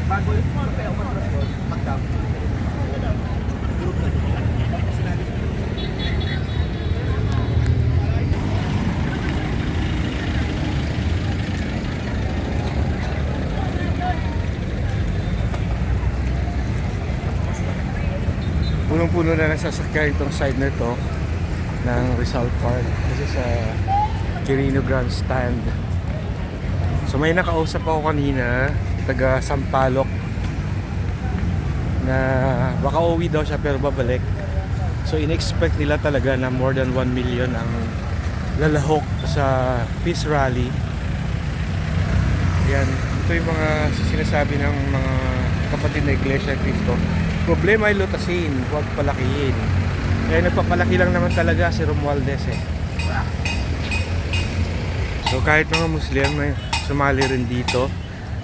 Bago yung kaya umatras doon, magdam. Group na doon. Tapos sinabi ko. Punong-puno na ng sasakyan itong side na ito ng Rizal Park. Kasi sa Quirino Grandstand. So may nakausap ako kanina, taga Sampaloc, na baka uwi daw siya pero babalik. So in-expect nila talaga na more than 1 million ang lalahok sa Peace Rally. Yan, ito yung mga sinasabi ng mga kapatid na Iglesia ni Cristo. Problema ay lutasin, huwag palakihin. Kaya nagpapalaki lang naman talaga si Romualdez eh. So kahit mga Muslim may sumali rin dito,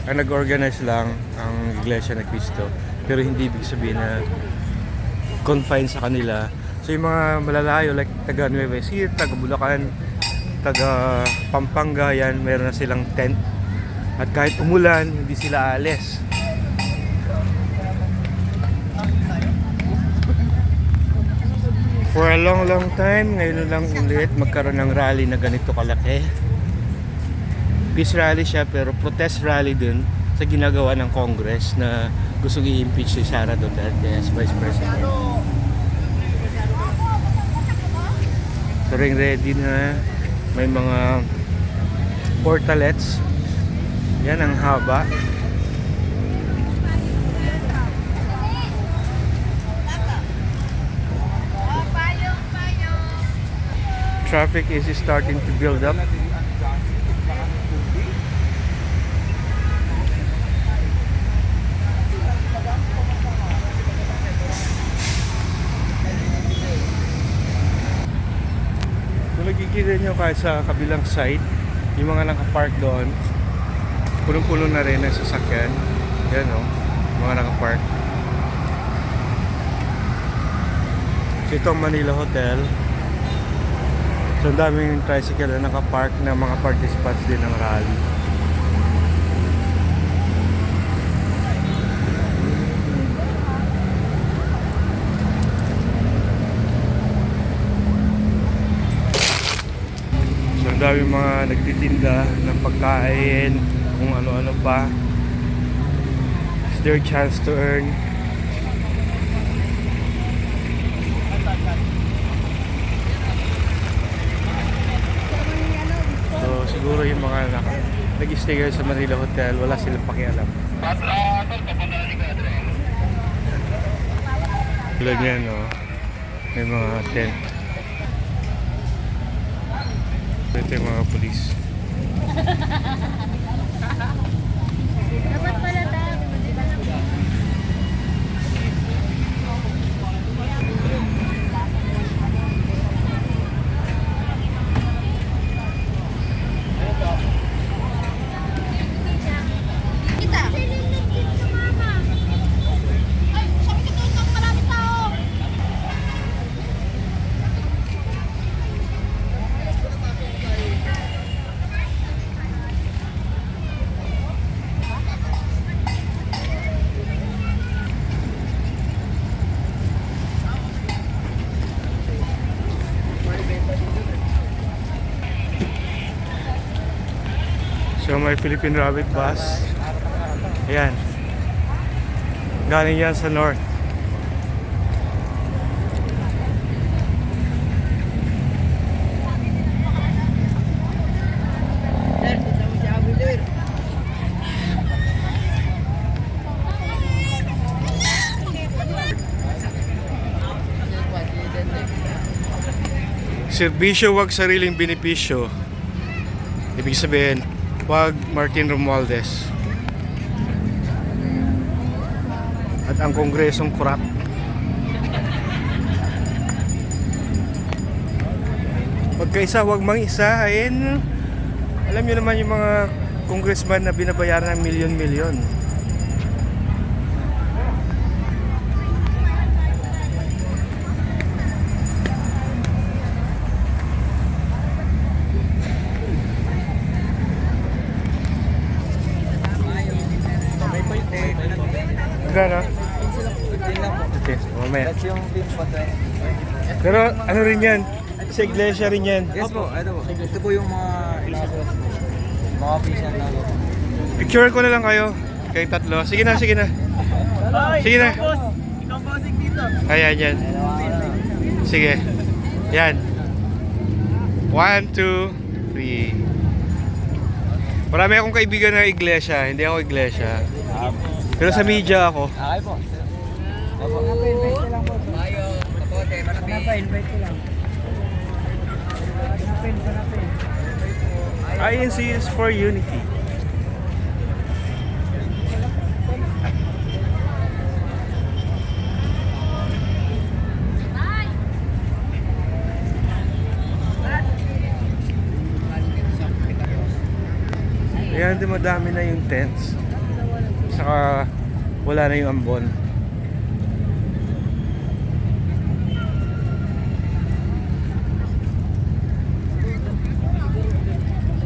ang nag-organize lang ang Iglesia ni Cristo. Pero hindi ibig sabihin na confined sa kanila. So yung mga malalayo like taga Nueva Ecija, taga Bulacan, taga Pampanga, yan, meron na silang tent. At kahit umulan, hindi sila alis. For a long time, ngayon lang ulit magkaroon ng rally na ganito kalaki. Peace rally siya pero protest rally din sa ginagawa ng Congress na gusto i-impeach si Sara Duterte as Vice President. So ring ready na, may mga portalets. Yan ang haba. Traffic is starting to build up. Kung nakikita nyo kahit sa kabilang side, yung mga nakapark doon, punong-puno na rin ang sasakyan. Yan o, mga nakapark. So ito ang Manila Hotel. So ang daming tricycle na nakapark na mga participants din ng rally. So ang daming mga nagtitinda ng pagkain, kung ano-ano pa. It's their chance to earn. Siguro yung mga nag-stay kayo sa Manila Hotel, wala silang pakialam. Tulad yan, no? May mga tent. Ito yung mga polis. Dapat pala tayo. So may Philippine Rabbit Bus. Ayan. Galing yan sa north. Serbisyo, wag sariling benepisyo. Ibig sabihin, wag Martin Romualdez at ang kongresong corrupt. Pagkaisa, wag mang-isa. Alam nyo naman yung mga congressman na binabayaran ng milyon-milyon. Magkano? 15 lang po. Okay, mamaya. That's yung pin po, 20. Pero ano rin yan? Sa iglesia rin yan. Yes po, ito po. Ito po yung mga mga official na po. Picture ko na lang kayo. Kayong tatlo. Sige na, sige na. Sige na. Ikaw bossing dito. Ayan, yan. Sige. Yan. 1, 2, 3. Marami akong kaibigan na iglesia. Hindi ako iglesia. Pero sa media ako. Okay po. Opo. Invite lang po. Mayo, kapote, malapit. Invite ko lang. Hanapin. INC is for unity. Ayan, di madami na yung tents. Saka wala na yung ambon.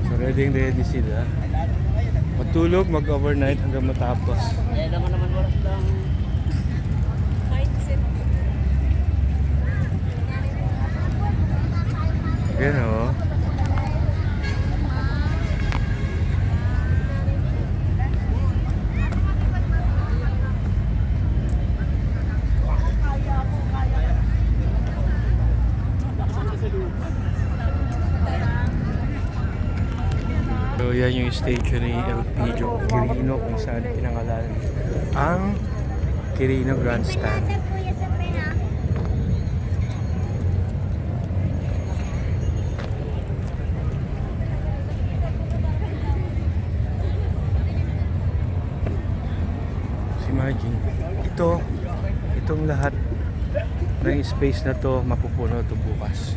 So ready sila. Matulog, mag-overnight hanggang matapos. Yan o. So yan yung station ni Elpidio Quirino kung saan pinangalan ang Quirino Grandstand. So imagine, itong lahat ng space na to mapupuno to bukas.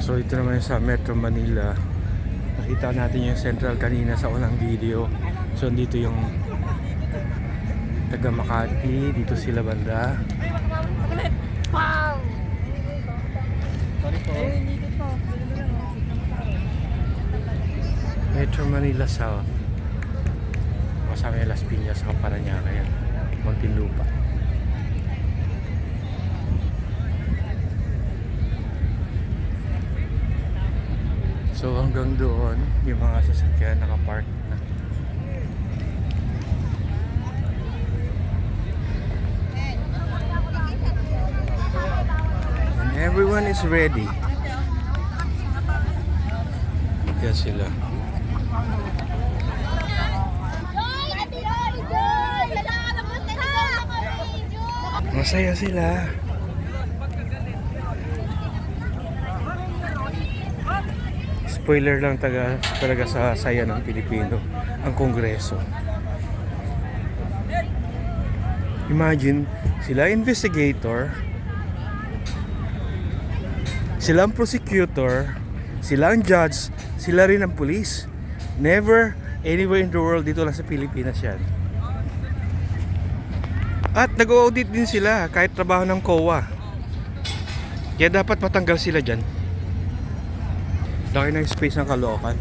So ito naman sa Metro Manila. Nakita natin yung Central kanina sa unang video. So dito yung taga Makati, dito sila banda. Sorry po. Metro Manila South. Kasama yung Las Piñas sa Paranaque yan. Muntinlupa. So hanggang doon, yung mga sasakyan nakapark na. And everyone is ready. Yan sila. Masaya sila. Spoiler lang talaga sa saya ng Pilipino ang Kongreso. Imagine, sila investigator, sila ang prosecutor, sila ang judge, sila rin ang police. Never anywhere in the world, dito lang sa Pilipinas yan. At nag-audit din sila kahit trabaho ng COA. Kaya dapat matanggal sila dyan. Laki ng space ng Caloocan.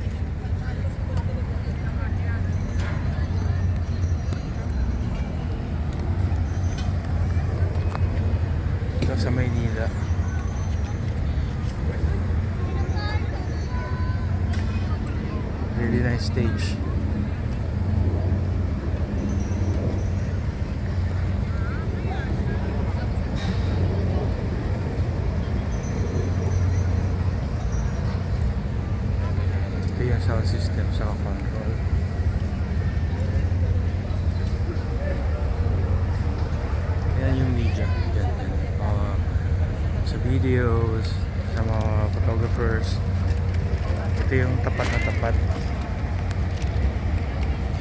Ito sa Maynila. Really nice stage. Yung sound system sa control. Yan yung media. Yan. Sa videos, sa mga photographers. Ito yung tapat na tapat.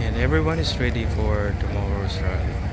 And everyone is ready for tomorrow's rally.